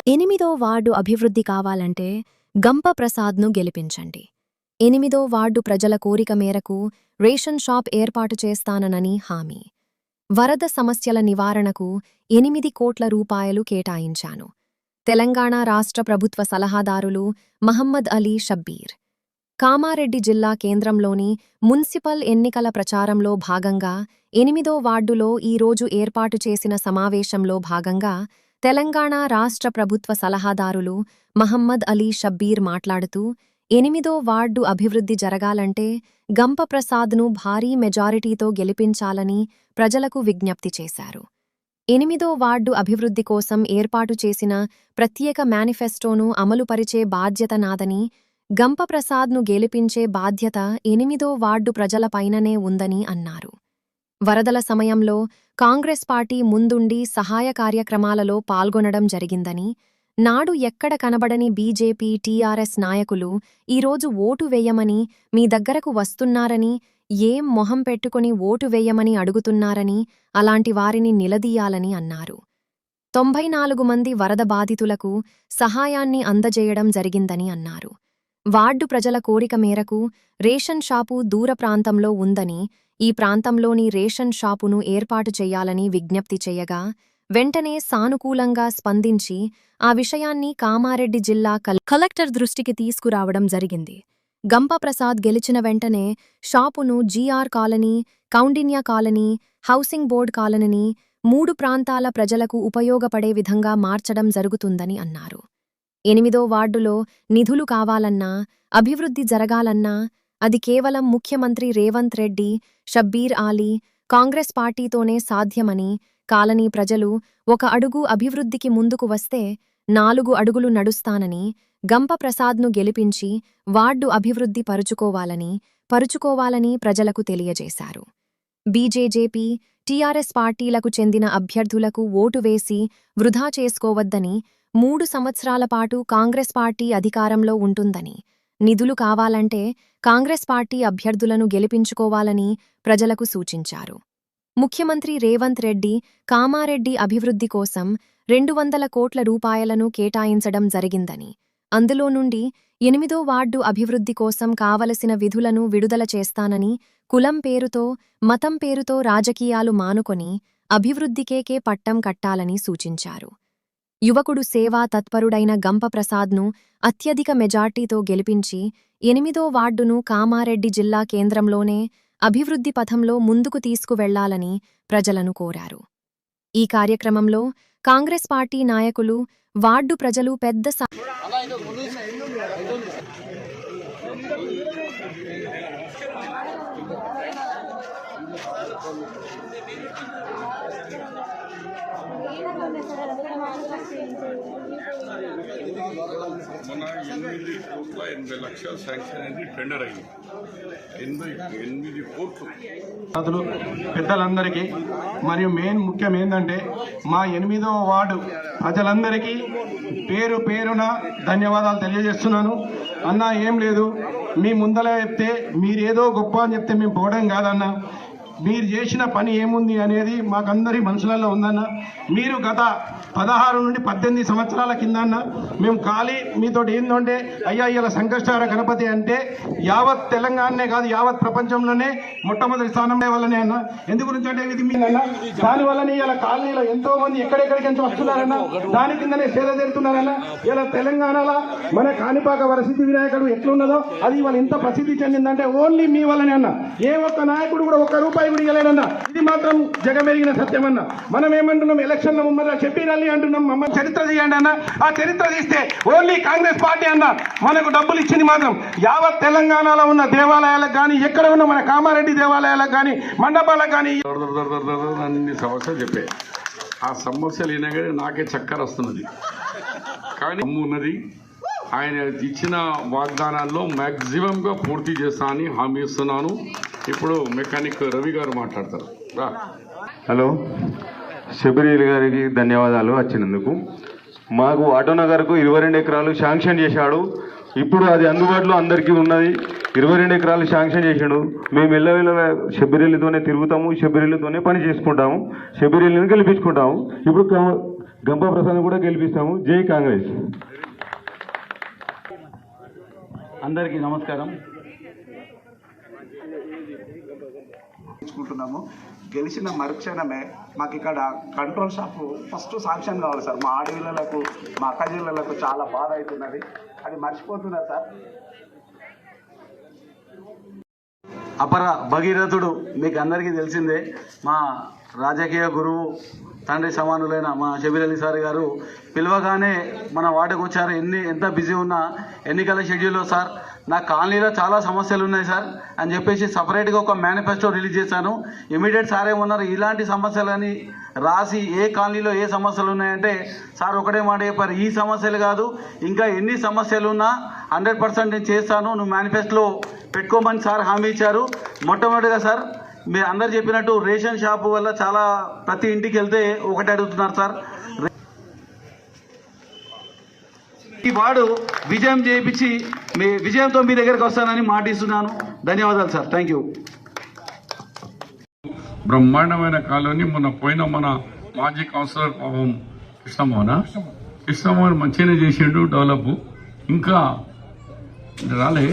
8వ వార్డు అభివృద్ధి కావాలంటే గంప ప్రసాద్ను గెలిపించండి. 8వ వార్డు ప్రజల కోరిక మేరకు రేషన్ షాప్ ఏర్పాటు చేస్తానని హామీ. వరద సమస్యల నివారణకు 8 కోట్ల రూపాయలు కేటాయించాను. తెలంగాణ రాష్ట్ర ప్రభుత్వ సలహాదారులు మహమ్మద్ అలీ షబ్బీర్. కామారెడ్డి జిల్లా కేంద్రంలోని మున్సిపల్ ఎన్నికల ప్రచారంలో భాగంగా 8వ వార్డులో ఈరోజు ఏర్పాటు చేసిన సమావేశంలో భాగంగా తెలంగాణ రాష్ట్ర ప్రభుత్వ సలహాదారులు మహమ్మద్ అలీ షబ్బీర్ మాట్లాడుతూ 8వ వార్డు అభివృద్ధి జరగాలంటే గంప ప్రసాద్ను భారీ మెజారిటీతో గెలిపించాలని ప్రజలకు విజ్ఞప్తి చేశారు. 8వ వార్డు అభివృద్ధి కోసం ఏర్పాటు చేసిన ప్రత్యేక మేనిఫెస్టోను అమలుపరిచే బాధ్యత నాదని, గంప ప్రసాద్ను గెలిపించే బాధ్యత 8వ వార్డు ప్రజలపైననే ఉందని అన్నారు. వరదల సమయంలో కాంగ్రెస్ పార్టీ ముందుండి సహాయ కార్యక్రమాలలో పాల్గొనడం జరిగిందని, నాడు ఎక్కడ కనబడని బీజేపీ టీఆర్ఎస్ నాయకులు ఈరోజు ఓటు వేయమని మీ దగ్గరకు వస్తున్నారని, ఏం మొహం పెట్టుకుని ఓటు వేయమని అడుగుతున్నారని, అలాంటి వారిని నిలదీయాలని అన్నారు. 94 మంది వరద బాధితులకు సహాయాన్ని అందజేయడం జరిగిందని అన్నారు. వార్డు ప్రజల కోరిక మేరకు రేషన్ షాపు దూర ప్రాంతంలో ఉందని, ఈ ప్రాంతంలోని రేషన్ షాపును ఏర్పాటు చేయాలని విజ్ఞప్తి చేయగా వెంటనే సానుకూలంగా స్పందించి ఆ విషయాన్ని కామారెడ్డి జిల్లా కలెక్టర్ దృష్టికి తీసుకురావడం జరిగింది. గంప ప్రసాద్ గెలిచిన వెంటనే షాపును GR colony, Kaundinya colony, housing board కాలనీని 3 ప్రాంతాల ప్రజలకు ఉపయోగపడే విధంగా మార్చడం జరుగుతుందని అన్నారు. 8వ వార్డులో నిధులు కావాలన్నా, అభివృద్ధి జరగాలన్నా అది కేవలం ముఖ్యమంత్రి రేవంత్ రెడ్డి, షబ్బీర్ ఆలీ, కాంగ్రెస్ పార్టీతోనే సాధ్యమని, కాలనీ ప్రజలు 1 అడుగు అభివృద్ధికి ముందుకు వస్తే 4 అడుగులు నడుస్తానని, గంప ప్రసాద్ను గెలిపించి వార్డు అభివృద్ధి పరుచుకోవాలని ప్రజలకు తెలియజేశారు. బీజేపీ, టీఆర్ఎస్ పార్టీలకు చెందిన అభ్యర్థులకు ఓటు వేసి వృధా చేసుకోవద్దని, 3 సంవత్సరాల పాటు కాంగ్రెస్ పార్టీ అధికారంలో ఉంటుందని, నిధులు కావాలంటే కాంగ్రెస్ పార్టీ అభ్యర్థులను గెలిపించుకోవాలని ప్రజలకు సూచించారు. ముఖ్యమంత్రి రేవంత్ రెడ్డి కామారెడ్డి అభివృద్ధి కోసం 200 కోట్ల రూపాయలను కేటాయించడం జరిగిందని, అందులో నుండి 8వ వార్డు అభివృద్ధి కోసం కావలసిన విధులను విడుదల చేస్తానని, కులం పేరుతో, మతం పేరుతో రాజకీయాలు మానుకొని అభివృద్ధికేకే పట్టం కట్టాలని సూచించారు. యువకుడు సేవా తత్పరుడైన గంప ప్రసాద్ను అత్యధిక మెజార్టీతో గెలిపించి 8వ వార్డును కామారెడ్డి జిల్లా కేంద్రంలోనే అభివృద్ధి పథంలో ముందుకు తీసుకువెళ్లాలని ప్రజలను కోరారు. ఈ కార్యక్రమంలో కాంగ్రెస్ పార్టీ నాయకులు, వార్డు ప్రజలు పెద్ద మన 8,80,00,000 శాంక్షన్ అయింది, టెండర్ అయింది 8 కోట్లు. పెద్దలందరికీ మరియు ముఖ్యం ఏంటంటే మా 8వ వార్డు ప్రజలందరికీ పేరు పేరున ధన్యవాదాలు తెలియజేస్తున్నాను. అన్న ఏం లేదు, మీ ముందర చెప్తే మీరేదో గొప్ప అని చెప్తే మేము పోవడం కాదన్న, మీరు చేసిన పని ఏముంది అనేది మాకందరి మనసులలో ఉందన్న. మీరు గత 16 నుండి 18 సంవత్సరాల కిందన్న మేము ఖాళీ మీతో ఏంటంటే అయ్యా ఇలా సంకష్టార గణపతి అంటే యావత్ తెలంగాణనే కాదు యావత్ ప్రపంచంలోనే మొట్టమొదటి స్థానం వల్లనే అన్న. ఎందు గురించి అంటే ఇది మీదన్న, దానివల్లనే ఇలా కాలనీలో ఎంతో మంది ఎక్కడెక్కడికి నుంచి వస్తున్నారన్న, దాని కిందనే సేద తీరుతున్నారన్న. ఇలా తెలంగాణలో మన కాణిపాక వరసిద్ధి వినాయకుడు ఎట్లున్నదో అది ఇవాళ ఎంత ప్రసిద్ధి చెందిందంటే ఓన్లీ మీ వల్లనే అన్న. ఏ ఒక్క నాయకుడు కూడా 1 రూపాయి కూడా ఇవ్వలేడన్న. ఇది మాత్రం జగమెరిగిన సత్యమన్న. మనం ఏమంటున్నాం, ఎలక్షన్ల ముందర చెప్పిరల్లి అంటున్నాం, మమ్మల్ని చరిత్ర తీయండి అన్న. ఆ చరిత్ర తీస్తే ఓన్లీ కాంగ్రెస్ పార్టీ అన్న మనకు డబ్బులు ఇచ్చింది మాత్రం యావత్ తెలంగాణలో ఉన్న దేవాలయాలకు కానీ, ఎక్కడ ఉన్న మన కామారెడ్డి దేవాలయాలకు కానీ, మండపాలకు కానీ అన్ని సమస్యలు చెప్పే ఆ సమస్యలు అయినాగానే నాకే చక్కర వస్తున్నది. కానీ ఉన్నది ఆయన ఇచ్చిన వాగ్దానాల్లో మ్యాక్సిమంగా పూర్తి చేస్తా అని హామీ ఇస్తున్నాను. ఇప్పుడు మెకానిక్ రవి గారు మాట్లాడతారు. హలో, షబ్బీర్ గారికి ధన్యవాదాలు వచ్చినందుకు. మాకు ఆటోనగర్కు 22 ఎకరాలు శాంక్షన్ చేశాడు. ఇప్పుడు అది అందుబాటులో అందరికీ ఉన్నది. 22 ఎకరాలు శాంక్షన్ చేసాడు. మేము ఎల్లవేళ షబ్బీర్లతోనే తిరుగుతాము, షబ్బీర్లతోనే పని చేసుకుంటాము, షబ్బీర్లను గెలిపించుకుంటాము. ఇప్పుడు గంప ప్రసాద్ కూడా గెలిపిస్తాము. జై కాంగ్రెస్. అందరికీ నమస్కారం. తీసుకుంటున్నాము. గెలిచిన మరుక్షణమే మాకు ఇక్కడ కంట్రోల్ షాపు ఫస్ట్ శాంక్షన్ కావాలి సార్. మా ఆడపిల్లలకు మా అక్క జిల్లలకు చాలా బాధ అవుతున్నది, అది మర్చిపోతున్నారు సార్. అపర భగీరథుడు మీకు అందరికీ తెలిసిందే. మా రాజకీయ గురువు, తండ్రి సమానులైన మా షబీర్ అలీ సార్ గారు పిలవగానే మన వార్డుకు వచ్చారు. ఎంత బిజీ ఉన్నా ఎన్నికల షెడ్యూల్లో సార్ నా కాలనీలో చాలా సమస్యలు ఉన్నాయి సార్ అని చెప్పేసి సపరేట్గా ఒక మేనిఫెస్టో రిలీజ్ చేశాను. ఇమీడియట్ సార్ ఏమన్నారు, ఇలాంటి సమస్యలని రాసి ఏ కాలనీలో ఏ సమస్యలు ఉన్నాయంటే సార్ ఒకటే మాట చెప్పారు, ఈ సమస్యలు కాదు ఇంకా ఎన్ని సమస్యలు ఉన్నా 100% నేను చేస్తాను, నువ్వు మేనిఫెస్టోలో పెట్టుకోమని సార్ హామీ ఇచ్చారు. మొట్టమొదటిగా సార్ మీరు అందరు చెప్పినట్టు రేషన్ షాపు వల్ల చాలా ప్రతి ఇంటికి వెళ్తే ఒకటి అడుగుతున్నారు సార్. ఈ వాడు విజయం చేయించి మీ విజయంతో మీ దగ్గరకు వస్తానని మాటిస్తున్నాను. ధన్యవాదాలు సార్. Thank you. బ్రహ్మాండమైన కాలనీ మన మాజీ కౌన్సిలర్ పాపం కృష్ణమోహన్ మంచిగానే చేసిండు డెవలప్. ఇంకా రాలే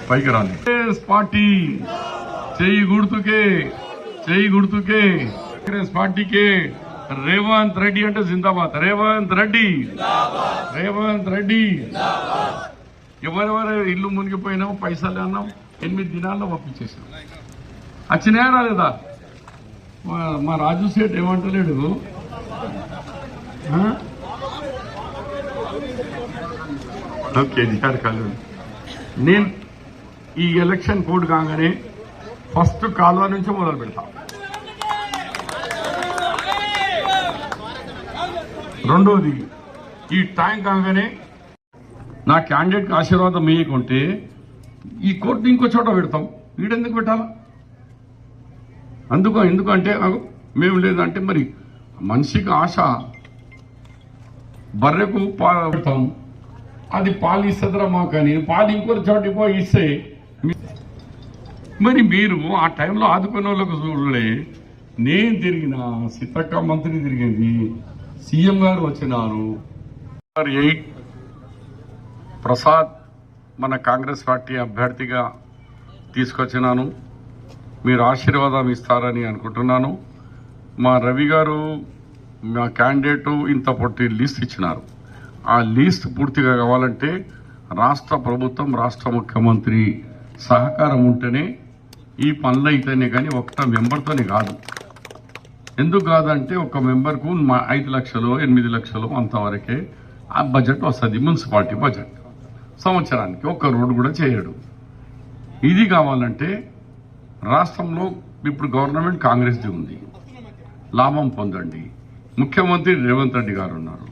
పైకి రాలే. పార్టీ చెయ్యి గుర్తుకే కాంగ్రెస్ పార్టీకే రేవంత్ రెడ్డి అంటే జిందాబాద్. రేవంత్ రెడ్డి ఎవరెవరు ఇల్లు మునిగిపోయినాం, పైసలు అన్నాం, 8 దినాల్లో పంపించేసాం. వచ్చినాయా రాలేదా? మా రాజు సేట్ ఏమంటలేడు. కేసీఆర్ కాదు. నేను ఈ ఎలక్షన్ కోడ్ కాగానే ఫస్ట్ కాలువ నుంచి మొదలు పెడతా. రెండోది ఈ ట్యాంక్ కాగానే నా క్యాండిడేట్కి ఆశీర్వాదం వేయకుంటే ఈ కోర్టు ఇంకో చోట పెడతాం. వీడెందుకు పెట్టాలా? ఎందుకంటే మేము లేదంటే మరి మనిషికి ఆశ. బర్రెకు పాలు పెడతాం, అది పాలు ఇస్తుందిరా మాకు అని పాలు ఇంకో చోట పోయి ఇస్తే మరి మీరు ఆ టైంలో ఆదుకునే వాళ్ళకు చూడలే. నేను తిరిగిన, సీతక్క మంత్రి తిరిగింది, సీఎం గారు వచ్చినారు. 8 ప్రసాద్ మన కాంగ్రెస్ పార్టీ అభ్యర్థిగా తీసుకొచ్చినాను. మీరు ఆశీర్వాదం ఇస్తారని అనుకుంటున్నాను. మా రవి గారు మా క్యాండిడేటు ఇంత పొట్టి లిస్ట్ ఇచ్చినారు. ఆ లిస్ట్ పూర్తిగా కావాలంటే రాష్ట్ర ప్రభుత్వం, రాష్ట్ర ముఖ్యమంత్రి సహకారం ఉంటేనే ఈ పనులు అయితేనే కానీ ఒక్క మెంబర్తోనే కాదు. ఎందుకు కాదంటే ఒక మెంబర్కు 5 లక్షలు 8 లక్షలు అంతవరకే ఆ బడ్జెట్ వస్తుంది. మున్సిపాలిటీ బడ్జెట్ సంవత్సరానికి ఒక్క రోడ్డు కూడా చేయడు. ఇది కావాలంటే రాష్ట్రంలో ఇప్పుడు గవర్నమెంట్ కాంగ్రెస్ది ఉంది, లాభం పొందండి. ముఖ్యమంత్రి రేవంత్ రెడ్డి గారు ఉన్నారు,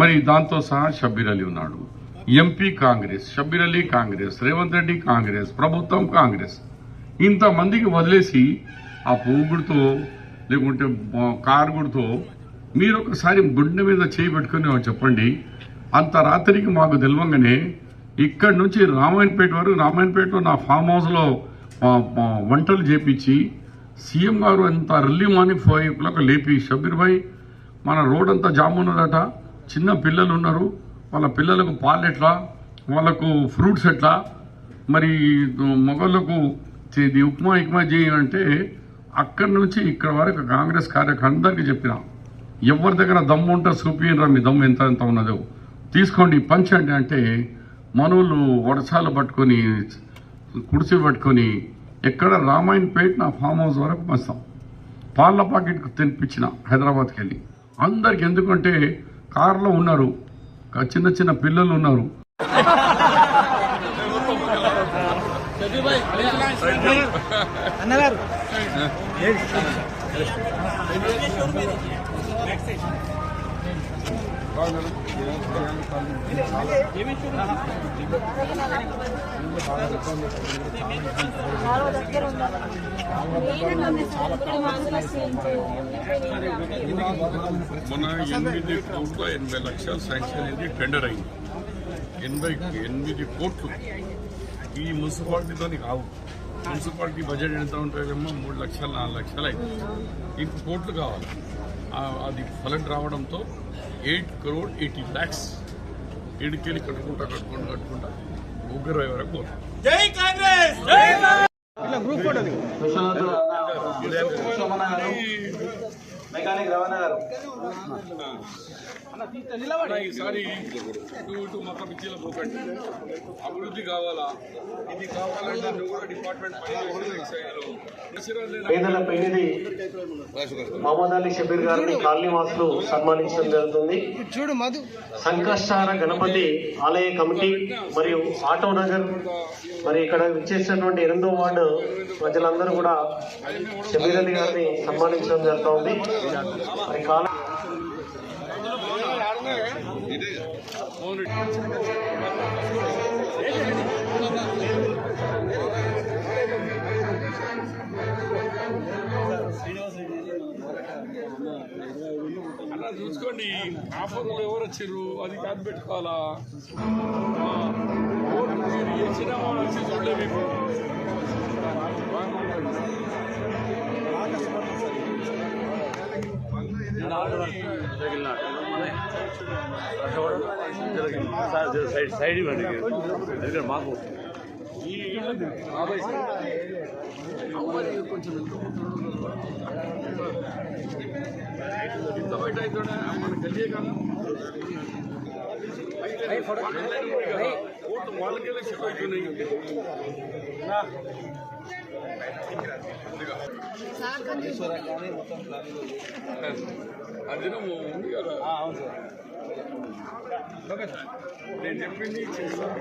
మరి దాంతో సహా షబ్బీర్ అలీ ఉన్నాడు. ఎంపీ కాంగ్రెస్, షబ్బీర్ అలీ కాంగ్రెస్, రేవంత్ రెడ్డి కాంగ్రెస్, ప్రభుత్వం కాంగ్రెస్. ఇంతమందికి వదిలేసి ఆ పువ్వు గుడితో లేకుంటే కారు గుడితో మీరు ఒకసారి గుండె మీద చేయి పెట్టుకుని చెప్పండి. అంత రాత్రికి మాకు తెలియంగానే ఇక్కడి నుంచి రామాయణపేట వరకు, రామాయణపేటలో నా ఫామ్ హౌస్లో వంటలు చేపించి సీఎం గారు అంత ఎర్లీ మార్నింగ్ 5 o'clock లేపి, షబ్బీర్ భాయ్ మన రోడ్ అంతా జామ్ ఉన్నదట, చిన్న పిల్లలు ఉన్నారు, వాళ్ళ పిల్లలకు పాలు ఎట్లా, వాళ్ళకు ఫ్రూట్స్ ఎట్లా, మరి మొగళ్ళకు ఉప్మా చేయాలంటే అక్కడి నుంచి ఇక్కడ వరకు కాంగ్రెస్ కార్యకర్తలందరికీ చెప్పిన, ఎవరి దగ్గర దమ్ము ఉంటే చూపిరా, మీ దమ్ము ఎంత ఉన్నదో తీసుకోండి పంచండి అంటే మనోళ్ళు వర్షాలు పట్టుకొని కుడిసి పట్టుకొని ఎక్కడ రామాయణపేట నా ఫామ్ హౌస్ వరకు పంచుతాం. పాల ప్యాకెట్ తినిపించిన హైదరాబాద్కి వెళ్ళి అందరికి. ఎందుకంటే కారులో ఉన్నారు, చిన్న చిన్న పిల్లలు ఉన్నారు. మొన్న 8 కోట్ల 80 లక్షలు శాంక్షన్ అయింది, టెండర్ అయింది. 88 కోట్లు ఈ మున్సిపాలిటీతోని కావు. మున్సిపాలిటీ బడ్జెట్ ఎంత ఉంటాయేమో 3 లక్షలు 4 లక్షలు అయింది. ఇంక కోట్లు కావాలి. అది ఫలం రావడంతో 8,80,00,000 ఏడుకెళ్ళి కట్టుకుంటా ముగ్గురు వరకు పోతాం. మెకానిక్ రవాణా గారు ఈసారి ఇటు మొత్తం ఇచ్చేలా పోకండి. అభివృద్ధి కావాలా, ఇది కావాలంటే నువ్వు కూడా డిపార్ట్మెంట్ పేదల పెళ్లిది మహమ్మద్ అలీ షబీర్ గారిని కాలనీ వాసులు సన్మానించడం జరుగుతుంది. సంకష్టార గణపతి ఆలయ కమిటీ మరియు ఆటో నగర్ మరి ఇక్కడ విచ్చేసినటువంటి 8వ వార్డు ప్రజలందరూ కూడా షబీర్ అలీ గారిని సన్మానించడం జరుగుతుంది. మరి కాల అలా చూసుకోండి. ఆఫర్లు ఎవరు వచ్చారు అది కాదు పెట్టుకోవాలా. ఇచ్చిన వాళ్ళు వచ్చి చూడలే మీకు. సైడ్ ఇవ్వండి మాకు కొంచెం ఇంత బయట అయితే మనకు తెలియదు కదా. ఓటు వాళ్ళకెళ్ళి షిఫ్ట్ అవుతున్నాయి. అది ఉంది కదా. నేను చెప్పింది చేస్తాను.